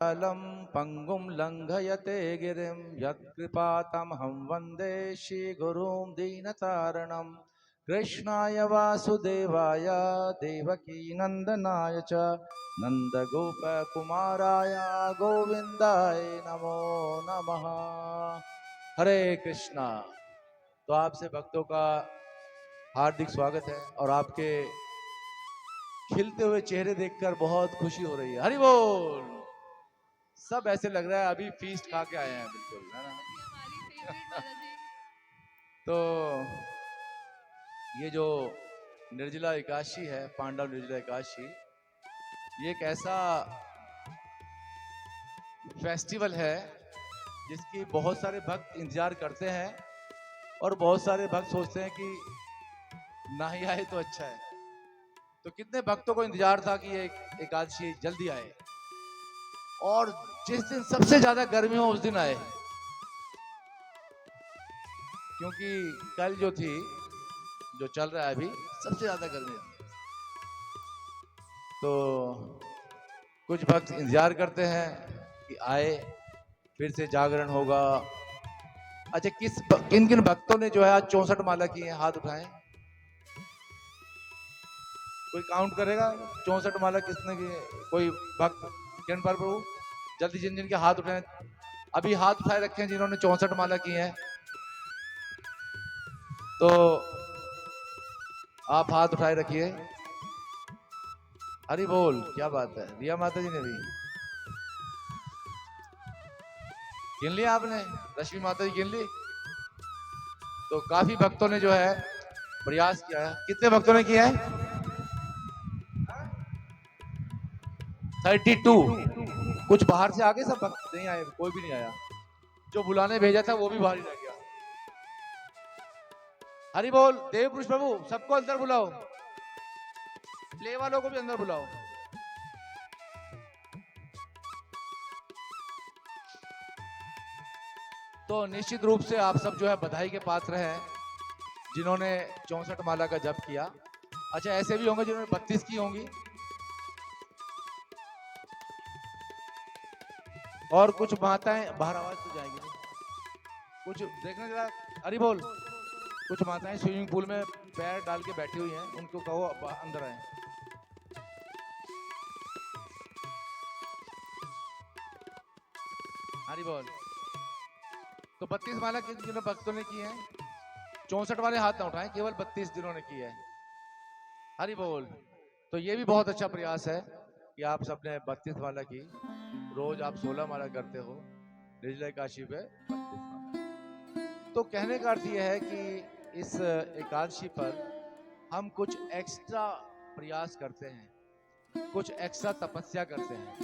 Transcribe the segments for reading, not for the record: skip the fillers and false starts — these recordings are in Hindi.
अलम पंगुम लंघयते गिरिम यत्कृपातमहं वंदे श्रीगुरुं दीनतारणं कृष्णाय वासुदेवाय देवकी नंदनाय च नंदगोपकुमाराय गोविंदाय नमो नमः। हरे कृष्णा। तो आपसे भक्तों का हार्दिक स्वागत है और आपके खिलते हुए चेहरे देखकर बहुत खुशी हो रही है। हरि बोल। सब ऐसे लग रहा है अभी फीस्ट खा के आए हैं, बिल्कुल, है ना। तो ये जो निर्जला एकादशी है, पांडव निर्जला एकादशी, ये एक ऐसा फेस्टिवल है जिसकी बहुत सारे भक्त इंतजार करते हैं और बहुत सारे भक्त सोचते हैं कि ना ही आए तो अच्छा है। तो कितने भक्तों को इंतजार था कि ये एकादशी जल्दी आए, और जिस दिन सबसे ज्यादा गर्मी हो उस दिन आए, क्योंकि कल जो थी, जो चल रहा है अभी, सबसे ज्यादा गर्मी है। तो कुछ भक्त इंतजार करते हैं कि आए, फिर से जागरण होगा। अच्छा, किन किन भक्तों ने जो है आज 64 माला की है, हाथ उठाएं। कोई काउंट करेगा 64 माला किसने की है? कोई भक्त, किरण पाल प्रभु, जल्दी जिन जिन के हाथ उठाए, अभी हाथ उठाए रखे हैं जिन्होंने 64 माला की है, तो आप हाथ उठाए रखिए। हरि बोल। क्या बात है, रिया माता जी ने भी गिन लिया, आपने रश्मि माता जी गिन ली। तो काफी भक्तों ने जो है प्रयास किया है। कितने भक्तों ने किया है? 32। कुछ बाहर से आ गए, सब भक्त नहीं आए, कोई भी नहीं आया। जो बुलाने भेजा था वो भी बाहर ही रह गया। हरि बोल। देव पुरुष प्रभु, सबको अंदर बुलाओ, प्ले वालों को भी अंदर बुलाओ। तो निश्चित रूप से आप सब जो है बधाई के पात्र हैं जिन्होंने 64 माला का जप किया। अच्छा, ऐसे भी होंगे जिन्होंने 32 की होंगी, और कुछ माताएं बाहर, आवाज तो जाएगी नहीं, कुछ देखने जरा। हरि बोल। कुछ माताएं स्विमिंग पूल में पैर डाल के बैठी हुई हैं, उनको कहो अंदर आए। हरि बोल। तो 32 माला किन जिन्होंने भक्तों ने की है? 64 वाले हाथ ना उठाएं, केवल 32 जिन्होंने की है। हरि बोल। तो ये भी बहुत अच्छा प्रयास है कि आप सबने 32 माला की। रोज आप 16 माला करते हो, निर्जला एकादशी पे 32 माला। तो कहने का अर्थ यह है कि इस एकादशी पर हम कुछ एक्स्ट्रा प्रयास करते हैं, कुछ एक्स्ट्रा तपस्या करते हैं,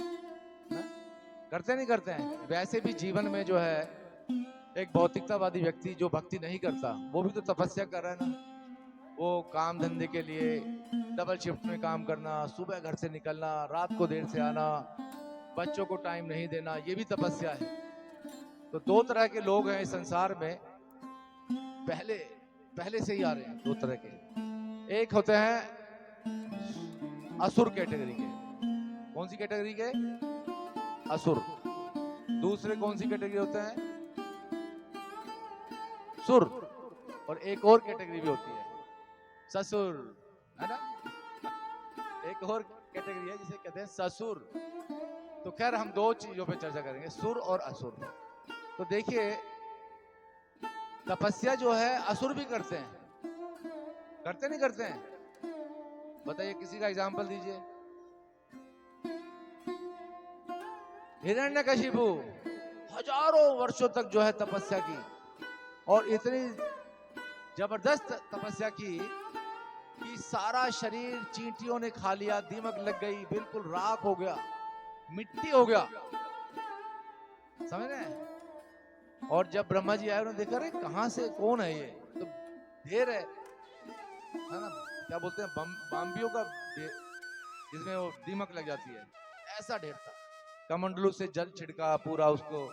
ना? करते नहीं करते हैं? वैसे भी जीवन में जो है एक भौतिकतावादी व्यक्ति जो भक्ति नहीं करता, वो भी तो तपस्या कर रहा है ना। वो काम धंधे के लिए डबल शिफ्ट में काम करना, सुबह घर से निकलना, रात को देर से आना, बच्चों को टाइम नहीं देना, ये भी तपस्या है। तो दो तरह के लोग हैं इस संसार में, पहले पहले से ही आ रहे हैं दो तरह के। एक होते हैं असुर कैटेगरी के। कौन सी कैटेगरी के? असुर। दूसरे कौन सी कैटेगरी होते हैं? सुर। और एक और कैटेगरी भी होती है, ससुर, है ना। एक और कैटेगरी है जिसे कहते हैं ससुर। तो खैर, हम दो चीजों पे चर्चा करेंगे, सुर और असुर। तो देखिए, तपस्या जो है असुर भी करते हैं, करते नहीं करते हैं? बताइए, किसी का एग्जांपल दीजिए। हिरण्यकशिपु हजारों वर्षों तक जो है तपस्या की, और इतनी जबरदस्त तपस्या की कि सारा शरीर चींटियों ने खा लिया, दीमक लग गई, बिल्कुल राख हो गया, मिट्टी हो गया, समझ रहे हैं? और जब ब्रह्मा जी आए, उन्होंने देखा, अरे कहां से, कौन है ये? तो ढेर है ना, क्या बोलते हैं, बाम्बियों का ढेर, जिसमें वो दीमक लग जाती है, ऐसा ढेर था। कमंडलू से जल छिड़का, पूरा उसको,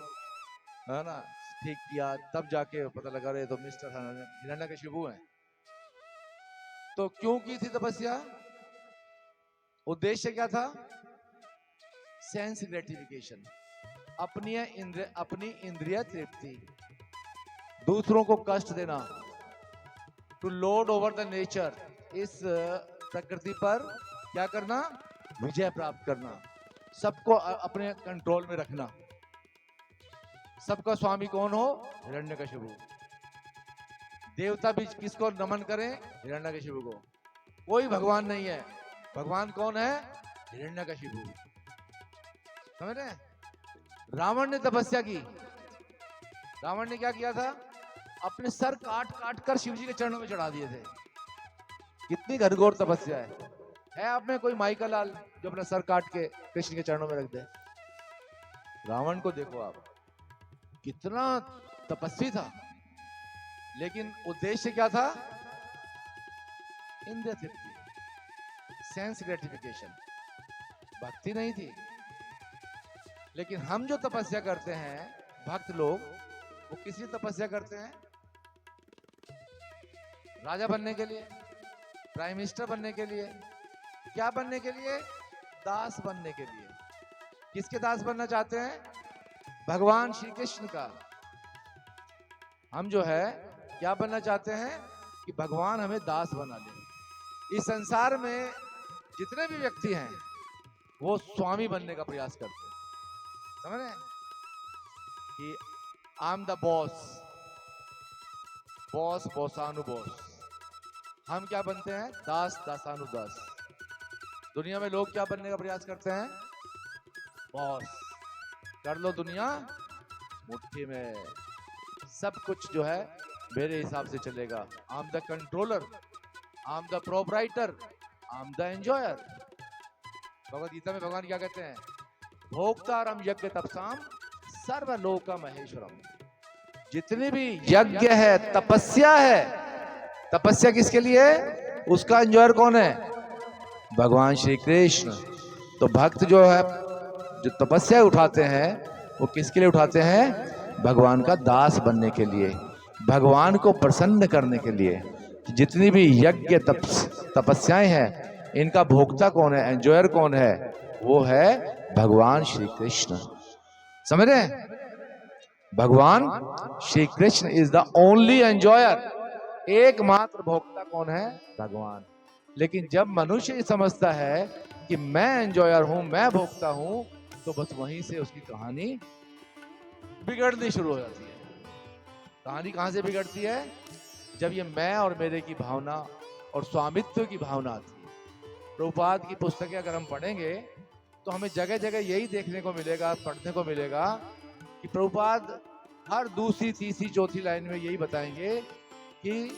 है ना, ठीक किया, तब जाके पता लगा रहे तो मिस्टर हिरण्यकशिपु हैं। तो क्यों की थी तपस्या? उद्देश्य क्या था? सेंस ग्रेटिफिकेशन, अपनी इंद्रिय तृप्ति, दूसरों को कष्ट देना, to lord over the nature, इस प्रकृति पर क्या करना, विजय प्राप्त करना, सबको अपने कंट्रोल में रखना। सबका स्वामी कौन हो, हिरण्यकशिपु। देवता भी किसको नमन करें, हिरण्यकशिपु को। कोई भगवान नहीं है, भगवान कौन है, हिरण्यकशिपु। समझ रहे हैं? रावण ने तपस्या की, रावण ने क्या किया था, अपने सर काट काट कर शिव जी के चरणों में चढ़ा दिए थे। कितनी घनघोर तपस्या है आप में कोई माई का लाल जो अपना सर काट के कृष्ण के चरणों में रख दे? रावण को देखो आप, कितना तपस्वी था, लेकिन उद्देश्य क्या था, इंद्रिय तृप्ति, सेंस ग्रेटिफिकेशन, भक्ति नहीं थी। लेकिन हम जो तपस्या करते हैं, भक्त लोग, वो किस लिए तपस्या करते हैं, राजा बनने के लिए, प्राइम मिनिस्टर बनने के लिए, क्या बनने के लिए, दास बनने के लिए। किसके दास बनना चाहते हैं, भगवान श्री कृष्ण का। हम जो है क्या बनना चाहते हैं कि भगवान हमें दास बना ले। इस संसार में जितने भी व्यक्ति हैं वो स्वामी बनने का प्रयास करते हैं। समझ रहे हैं कि I am the boss, boss बॉसानु बॉस। हम क्या बनते हैं, दास दासानु दास। दुनिया में लोग क्या बनने का प्रयास करते हैं, बॉस। कर लो दुनिया मुट्ठी में, सब कुछ जो है मेरे हिसाब से चलेगा। I am the controller, I am the proprietor, I am the enjoyer. Bhagavad Gita में भगवान क्या कहते हैं, भोक्तारम यज्ञ तपसाम सर्वलोक महेश्वरम। जितने भी यज्ञ है, तपस्या है, तपस्या किसके लिए, उसका एंजॉयर कौन है, भगवान श्री कृष्ण। तो भक्त जो है, जो तपस्या उठाते हैं, वो किसके लिए उठाते हैं, भगवान का दास बनने के लिए, भगवान को प्रसन्न करने के लिए। जितनी भी यज्ञ तपस्याएं हैं, इनका भोक्ता कौन है, एंजॉयर कौन है, वो है भगवान श्री कृष्ण। समझ रहे हैं? भगवान Shri Krishna is the only enjoyer. एकमात्र भोक्ता कौन है, भगवान। लेकिन जब मनुष्य समझता है कि मैं एंजॉयर हूं, मैं भोक्ता हूं, तो बस वहीं से उसकी कहानी बिगड़नी शुरू हो जाती है। कहानी कहां से बिगड़ती है, जब ये मैं और मेरे की भावना और स्वामित्व की भावना आती है। प्रभुपाद की पुस्तकें अगर हम पढ़ेंगे तो हमें जगह जगह यही देखने को मिलेगा, पढ़ने को मिलेगा कि प्रभुपाद हर दूसरी तीसरी चौथी लाइन में यही बताएंगे कि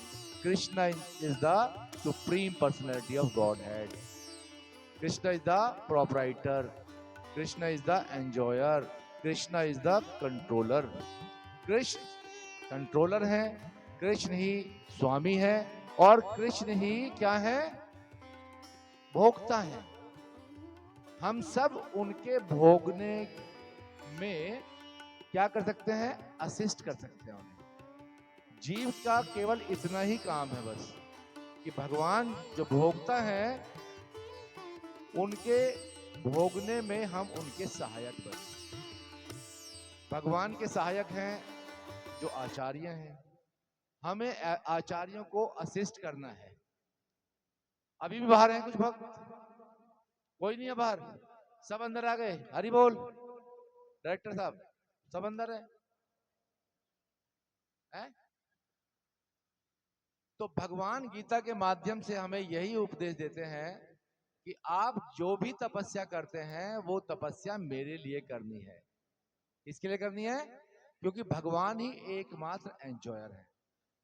Krishna is the supreme personality of God head, Krishna is the proprietor, Krishna is the enjoyer, Krishna is the controller. Krishna controller है, कृष्ण ही स्वामी है, और कृष्ण ही क्या है, भोक्ता है। हम सब उनके भोगने में क्या कर सकते हैं, असिस्ट कर सकते हैं उन्हें। जीव का केवल इतना ही काम है बस कि भगवान जो भोगता है, उनके भोगने में हम उनके सहायक बने। भगवान के सहायक हैं जो आचार्य हैं, हमें आचार्यों को असिस्ट करना है। अभी भी बाहर हैं कुछ भक्त, कोई नहीं है बाहर, सब अंदर आ गए, हरि बोल। डायरेक्टर साहब सब अंदर है? तो भगवान गीता के माध्यम से हमें यही उपदेश देते हैं कि आप जो भी तपस्या करते हैं वो तपस्या मेरे लिए करनी है। इसके लिए करनी है क्योंकि भगवान ही एकमात्र एंजॉयर है।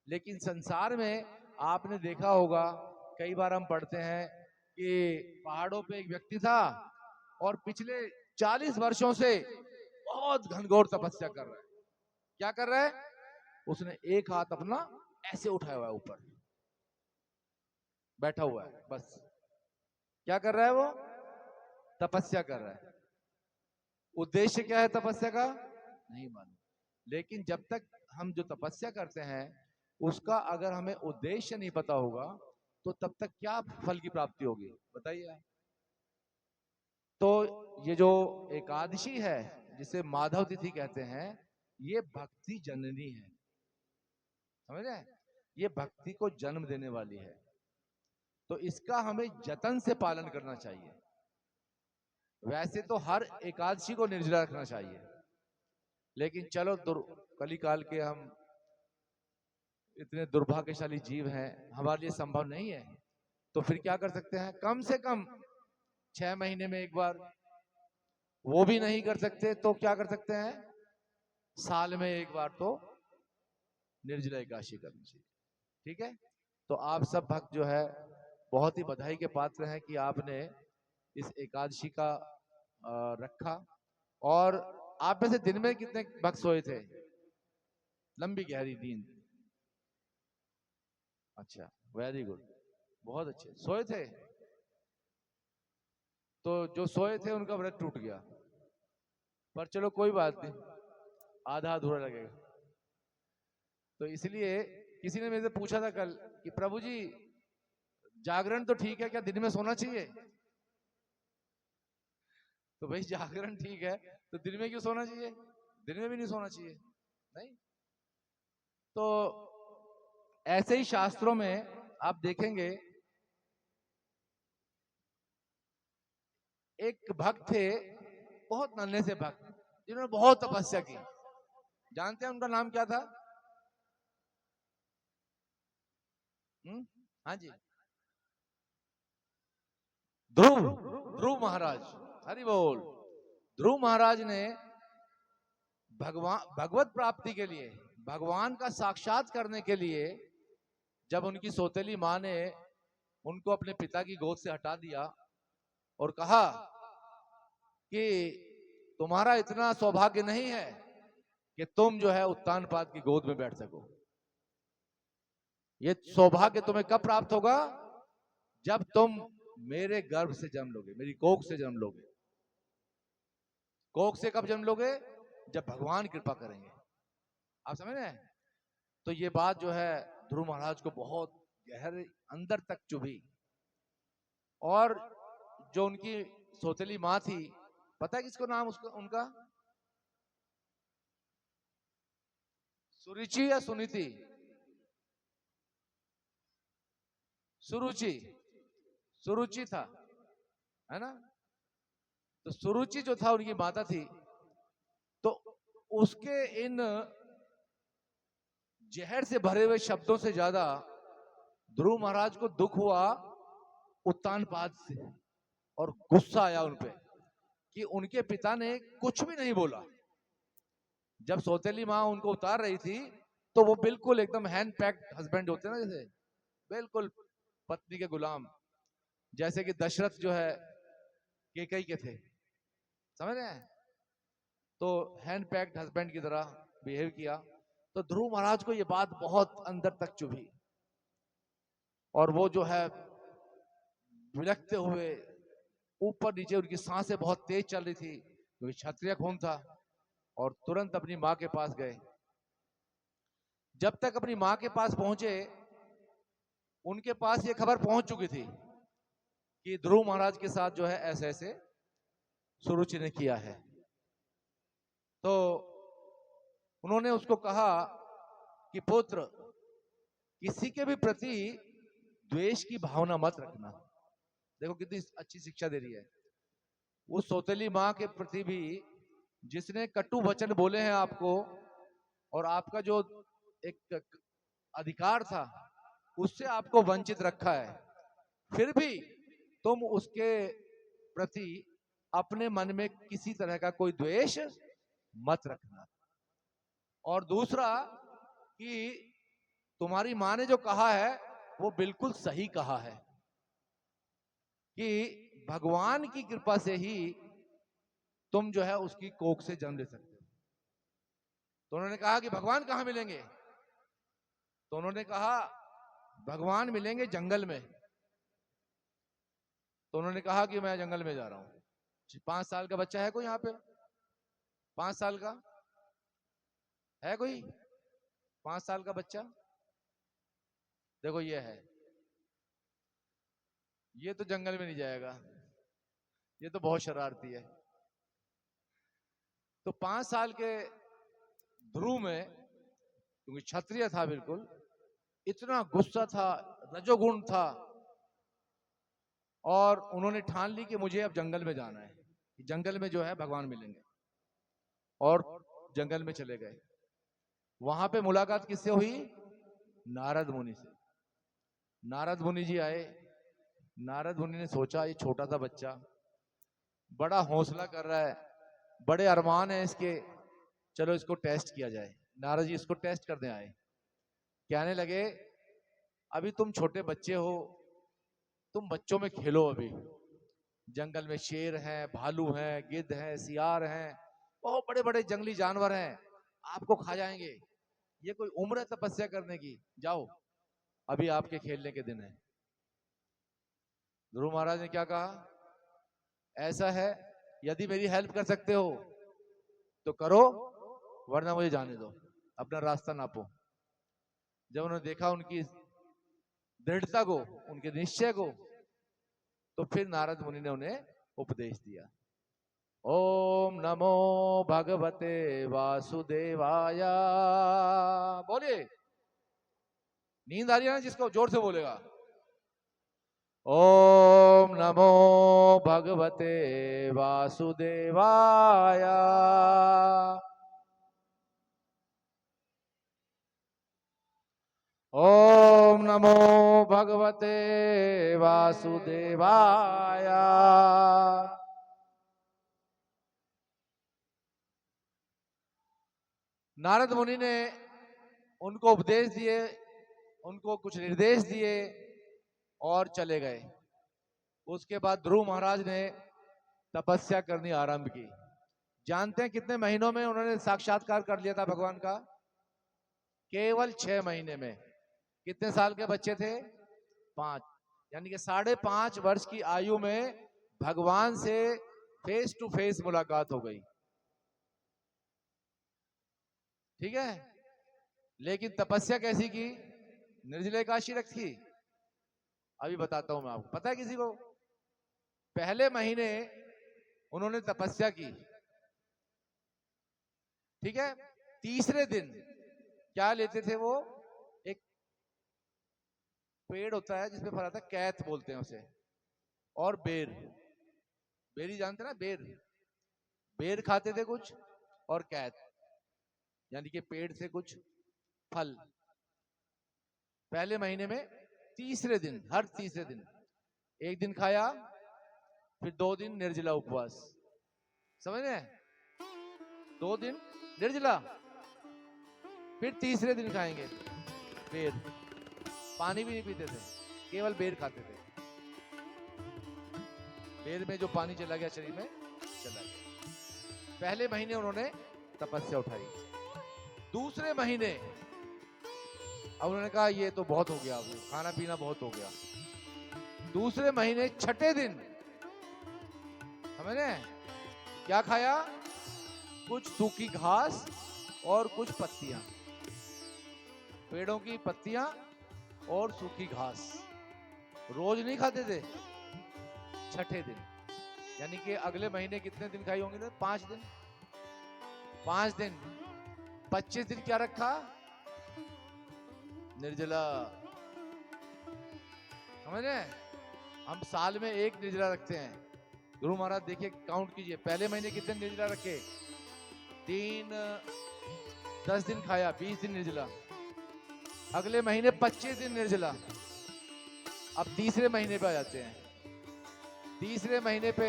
लेकिन संसार में आपने देखा होगा, कई बार हम पढ़ते हैं कि पहाड़ों पे एक व्यक्ति था और पिछले 40 वर्षों से बहुत घनघोर तपस्या कर रहा है। क्या कर रहा है, उसने एक हाथ अपना ऐसे उठाया हुआ है, ऊपर बैठा हुआ है, बस क्या कर रहा है, वो तपस्या कर रहा है। उद्देश्य क्या है तपस्या का, नहीं मालूम। लेकिन जब तक हम जो तपस्या करते हैं उसका अगर हमें उद्देश्य नहीं पता होगा तो तब तक क्या फल की प्राप्ति होगी, बताइए। तो ये जो एकादशी है जिसे माधव तिथि कहते हैं, ये भक्ति जननी है, समझ रहे हैं? ये भक्ति को जन्म देने वाली है, तो इसका हमें जतन से पालन करना चाहिए। वैसे तो हर एकादशी को निर्जला रखना चाहिए, लेकिन चलो कलिकाल के हम इतने दुर्भाग्यशाली जीव हैं, हमारे लिए संभव नहीं है, तो फिर क्या कर सकते हैं? कम से कम 6 महीने में एक बार, वो भी नहीं कर सकते तो क्या कर सकते हैं? साल में एक बार तो निर्जला एकादशी करनी चाहिए। ठीक है, तो आप सब भक्त जो है बहुत ही बधाई के पात्र हैं कि आपने इस एकादशी का रखा। और आप में से दिन में कितने भक्त सोए थे? लंबी गहरी नींद, अच्छा, वेरी गुड, बहुत अच्छे सोए थे। तो जो सोए थे उनका व्रत टूट गया, पर चलो कोई बात नहीं, आधा अधूरा लगेगा। तो इसलिए किसी ने मेरे से पूछा था कल कि प्रभु जी जागरण तो ठीक है, क्या दिन में सोना चाहिए? तो भाई जागरण ठीक है, तो दिन में क्यों सोना चाहिए? दिन में भी नहीं सोना चाहिए, नहीं। तो ऐसे ही शास्त्रों में आप देखेंगे, एक भक्त थे, बहुत नन्हे से भक्त, जिन्होंने बहुत तपस्या की। जानते हैं उनका नाम क्या था? हाँ जी, ध्रुव, ध्रुव महाराज, हरि बोल। ध्रुव महाराज ने भगवत प्राप्ति के लिए, भगवान का साक्षात करने के लिए, जब उनकी सौतेली माँ ने उनको अपने पिता की गोद से हटा दिया और कहा कि तुम्हारा इतना सौभाग्य नहीं है कि तुम जो है उत्तानपाद की गोद में बैठ सको। ये सौभाग्य तुम्हें कब प्राप्त होगा? जब तुम मेरे गर्भ से जन्म लोगे, मेरी कोख से जन्म लोगे। कोख से कब जन्म लोगे? जब भगवान कृपा करेंगे। आप समझ रहे हैं? तो ये बात जो है ध्रुव महाराज को बहुत गहरे अंदर तक चुभी। और जो उनकी सौतेली माँ थी, पता है किसको नाम उसका उनका? सुरुचि या सुनीति? सुरुचि, सुरुचि था, है ना? तो सुरुचि जो था उनकी माता थी, तो उसके इन जहर से भरे हुए शब्दों से ज्यादा ध्रुव महाराज को दुख हुआ उत्तानपाद से, और गुस्सा आया उनपे कि उनके पिता ने कुछ भी नहीं बोला। जब सौतेली माँ उनको उतार रही थी, तो वो बिल्कुल एकदम हैंड पैक्ड हस्बैंड होते हैं ना, जैसे बिल्कुल पत्नी के गुलाम, जैसे कि दशरथ जो है कैकेयी के थे, समझ रहे हैं? तो हैंड पैक्ड हस्बैंड की तरह बिहेव किया। तो ध्रुव महाराज को ये बात बहुत अंदर तक चुभी, और वो जो है विलखते हुए, ऊपर नीचे उनकी सांसें बहुत तेज चल रही थी क्योंकि क्षत्रिय खून था, और तुरंत अपनी माँ के पास गए। जब तक अपनी माँ के पास पहुंचे, उनके पास ये खबर पहुंच चुकी थी कि ध्रुव महाराज के साथ जो है ऐसे ऐसे सुरुचि ने किया है। तो उन्होंने उसको कहा कि पुत्र, किसी के भी प्रति द्वेष की भावना मत रखना। देखो कितनी अच्छी शिक्षा दे रही है। उस सौतेली माँ के प्रति भी जिसने कटु वचन बोले हैं आपको, और आपका जो एक अधिकार था उससे आपको वंचित रखा है, फिर भी तुम उसके प्रति अपने मन में किसी तरह का कोई द्वेष मत रखना। और दूसरा कि तुम्हारी माँ ने जो कहा है वो बिल्कुल सही कहा है कि भगवान की कृपा से ही तुम जो है उसकी कोख से जन्म ले सकते हो। तो उन्होंने कहा कि भगवान कहाँ मिलेंगे? तो उन्होंने कहा भगवान मिलेंगे जंगल में। तो उन्होंने कहा कि मैं जंगल में जा रहा हूं। 5 साल का बच्चा है कोई यहाँ पे? 5 साल का है कोई? 5 साल का बच्चा, देखो ये है, ये तो जंगल में नहीं जाएगा, ये तो बहुत शरारती है। तो 5 साल के ध्रुव में, क्योंकि क्षत्रिय था बिल्कुल, इतना गुस्सा था, रजोगुण था, और उन्होंने ठान ली कि मुझे अब जंगल में जाना है, जंगल में जो है भगवान मिलेंगे, और जंगल में चले गए। वहां पे मुलाकात किससे हुई? नारद मुनि से। नारद मुनि जी आए। नारद मुनि ने सोचा ये छोटा सा बच्चा बड़ा हौसला कर रहा है, बड़े अरमान है इसके, चलो इसको टेस्ट किया जाए। नारद जी इसको टेस्ट करने आए। कहने लगे अभी तुम छोटे बच्चे हो, तुम बच्चों में खेलो, अभी जंगल में शेर हैं, भालू हैं, गिद्ध हैं, सियार हैं, बहुत बड़े बड़े जंगली जानवर हैं, आपको खा जाएंगे। ये कोई उम्र है तपस्या करने की? जाओ, अभी आपके खेलने के दिन है। ध्रुव महाराज ने क्या कहा? ऐसा है, यदि मेरी हेल्प कर सकते हो तो करो, वरना मुझे जाने दो, अपना रास्ता नापो। जब उन्होंने देखा उनकी दृढ़ता को, उनके निश्चय को, तो फिर नारद मुनि ने उन्हें उपदेश दिया। ओम नमो भगवते वासुदेवाय। बोलिए, नींद आ रही है ना? जिसको जोर से बोलेगा। ओम नमो भगवते वासुदेवाय। ओम नमो भगवते वासुदेवाय। नारद मुनि ने उनको उपदेश दिए, उनको कुछ निर्देश दिए और चले गए। उसके बाद ध्रुव महाराज ने तपस्या करनी आरंभ की। जानते हैं कितने महीनों में उन्होंने साक्षात्कार कर लिया था भगवान का? केवल 6 महीने में। कितने साल के बच्चे थे? 5। यानी कि 5.5 वर्ष की आयु में भगवान से फेस टू फेस मुलाकात हो गई। ठीक है, लेकिन तपस्या कैसी की? निर्जल एकादशी रखी। अभी बताता हूं मैं आपको। पता है किसी को? पहले महीने उन्होंने तपस्या की, ठीक है। तीसरे दिन क्या लेते थे वो? एक पेड़ होता है जिसपे फल आता है, कैथ बोलते हैं उसे, और बेर। बेरी जानते ना? बेर, बेर खाते थे कुछ, और कैथ यानी कि पेड़ से कुछ फल। पहले महीने में तीसरे दिन, हर तीसरे दिन एक दिन खाया, फिर 2 दिन निर्जला उपवास। समझ रहे हैं? 2 दिन निर्जला, फिर तीसरे दिन खाएंगे बेर। पानी भी नहीं पीते थे, केवल बेर खाते थे। बेर में जो पानी चला गया शरीर में, चला गया। पहले महीने उन्होंने तपस्या उठाई। दूसरे महीने अब उन्होंने कहा ये तो बहुत हो गया, अब खाना पीना बहुत हो गया। दूसरे महीने छठे दिन, समझ रहे हैं, क्या खाया? कुछ सूखी घास और कुछ पत्तियां, पेड़ों की पत्तियां और सूखी घास। रोज नहीं खाते थे, छठे दिन। यानी कि अगले महीने कितने दिन खाई होंगे? 5 दिन। 5 दिन, 25 दिन क्या रखा? निर्जला। समझ रहे हैं? हम साल में एक निर्जला रखते हैं। गुरु महाराज देखिए, काउंट कीजिए, पहले महीने कितने निर्जला रखे? 3, 10 दिन खाया, 20 दिन निर्जला। अगले महीने 25 दिन निर्जला। अब तीसरे महीने पे आ जाते हैं। तीसरे महीने पे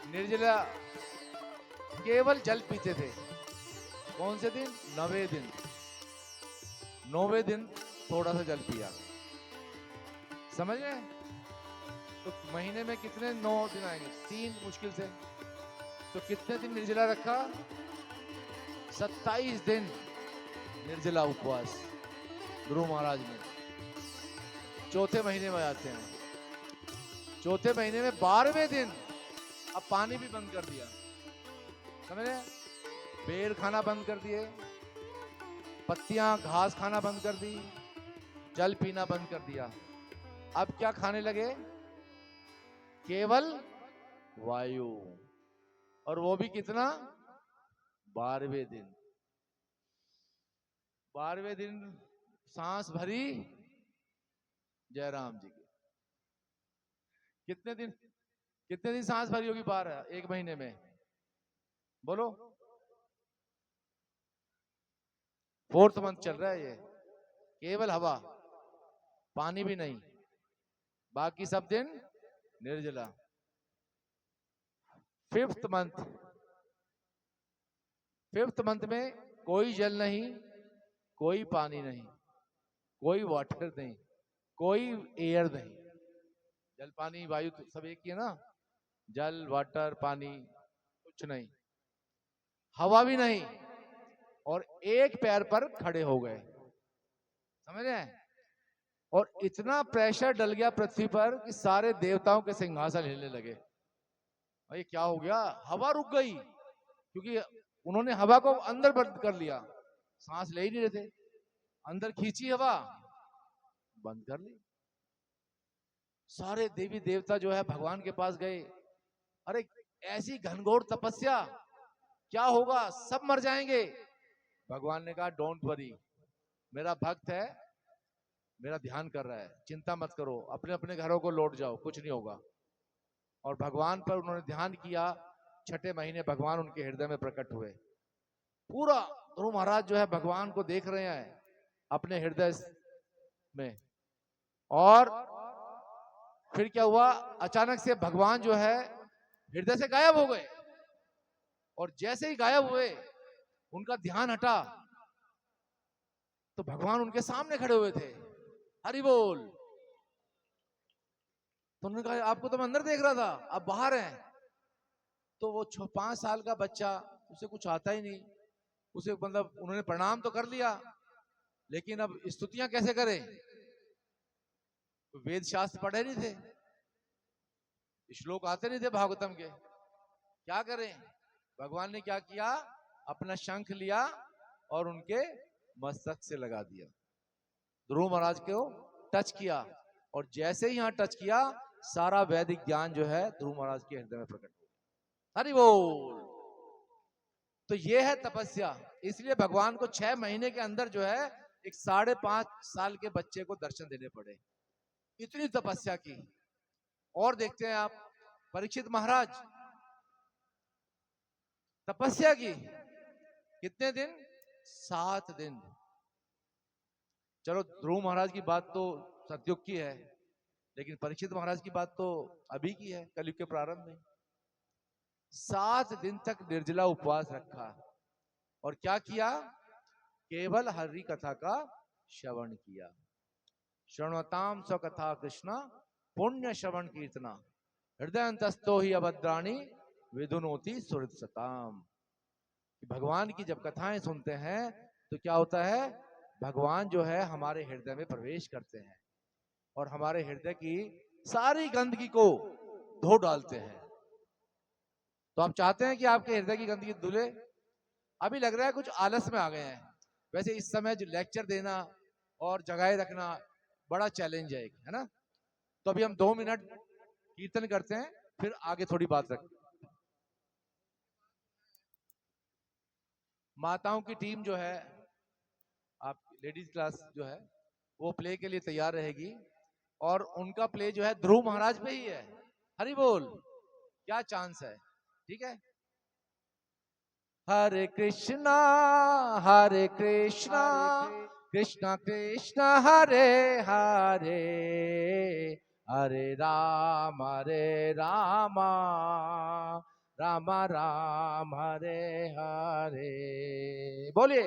निर्जला, केवल जल पीते थे। कौन से दिन? 9वें दिन। 9वें दिन थोड़ा सा जल पिया। समझ रहे हैं? तो महीने में कितने 9 दिन आएंगे? 3 मुश्किल से। तो कितने दिन निर्जला रखा? 27 दिन निर्जला उपवास गुरु महाराज ने। चौथे महीने में आते हैं। चौथे महीने में 12वें दिन अब पानी भी बंद कर दिया। समझ रहे? बेर खाना बंद कर दिए, पत्तियां घास खाना बंद कर दी, जल पीना बंद कर दिया। अब क्या खाने लगे? केवल वायु, और वो भी कितना? 12वें दिन। 12वें दिन सांस भरी जयराम जी की। कितने दिन, कितने दिन सांस भरी होगी 12? एक महीने में बोलो। 4th मंथ चल रहा है ये, केवल हवा, पानी भी नहीं, बाकी सब दिन निर्जला। 5th मंथ, 5th मंथ में कोई जल नहीं, कोई पानी नहीं, कोई वाटर नहीं, कोई एयर नहीं। जल पानी वायु तो सब एक ही है ना, जल वाटर पानी, कुछ नहीं, हवा भी नहीं, और एक पैर पर खड़े हो गए। समझ रहे हैं? और इतना प्रेशर डल गया पृथ्वी पर कि सारे देवताओं के सिंहासन हिलने लगे। भाई क्या हो गया? हवा रुक गई, क्योंकि उन्होंने हवा को अंदर बंद कर लिया, सांस ले ही नहीं रहे थे, अंदर खींची हवा, बंद कर ली। सारे देवी देवता जो है भगवान के पास गए, अरे ऐसी घनघोर तपस्या, क्या होगा? सब मर जाएंगे। भगवान ने कहा डोंट वरी, मेरा भक्त है, मेरा ध्यान कर रहा है, चिंता मत करो, अपने अपने घरों को लौट जाओ, कुछ नहीं होगा। और भगवान पर उन्होंने ध्यान किया। 6ठे महीने भगवान उनके हृदय में प्रकट हुए। पूरा ध्रुव महाराज जो है भगवान को देख रहे हैं अपने हृदय में। और फिर क्या हुआ? अचानक से भगवान जो है हृदय से गायब हो गए, और जैसे ही गायब हुए उनका ध्यान हटा तो भगवान उनके सामने खड़े हुए थे। हरि बोल। तो उन्होंने कहा आपको तो मैं अंदर देख रहा था, आप बाहर हैं। तो वो 5 साल का बच्चा, उसे कुछ आता ही नहीं, उसे मतलब उन्होंने प्रणाम तो कर लिया, लेकिन अब स्तुतियां कैसे करें? वेद शास्त्र पढ़े नहीं थे, श्लोक आते नहीं थे भागवतम के, क्या करें? भगवान ने क्या किया? अपना शंख लिया और उनके मस्तक से लगा दिया, ध्रुव महाराज को टच किया, और जैसे ही यहां टच किया सारा वैदिक ज्ञान जो है ध्रुव महाराज के हृदय में प्रकट हो गया। हरि बोल। तो ये है तपस्या। इसलिए भगवान को 6 महीने के अंदर जो है एक 5.5 साल के बच्चे को दर्शन देने पड़े, इतनी तपस्या की। और देखते हैं आप, परीक्षित महाराज तपस्या की कितने दिन? 7 दिन। चलो ध्रुव महाराज की बात तो सतयुग की है, लेकिन परीक्षित महाराज की बात तो अभी की है, कलयुग के प्रारंभ में। 7 दिन तक निर्जला उपवास रखा, और क्या किया? केवल हरि कथा का श्रवण किया। श्रवणताम स्वकथा कृष्णा पुण्य श्रवण कीर्तना हृदय अंतस्तो ही अभद्राणी विधुनोति सुहृद सताम। भगवान की जब कथाएं सुनते हैं तो क्या होता है? भगवान जो है हमारे हृदय में प्रवेश करते हैं और हमारे हृदय की सारी गंदगी को धो डालते हैं। तो आप चाहते हैं कि आपके हृदय की गंदगी धुले? अभी लग रहा है कुछ आलस में आ गए हैं। वैसे इस समय जो लेक्चर देना और जगाए रखना बड़ा चैलेंज है ना? तो अभी हम 2 मिनट कीर्तन करते हैं, फिर आगे थोड़ी बात रखते हैं। माताओं की टीम जो है, आप लेडीज क्लास जो है वो प्ले के लिए तैयार रहेगी, और उनका प्ले जो है ध्रुव महाराज पे ही है। हरि बोल। क्या चांस है? ठीक है। हरे कृष्णा कृष्णा कृष्णा हरे हरे, हरे राम राम राम हरे हरे। बोलिए।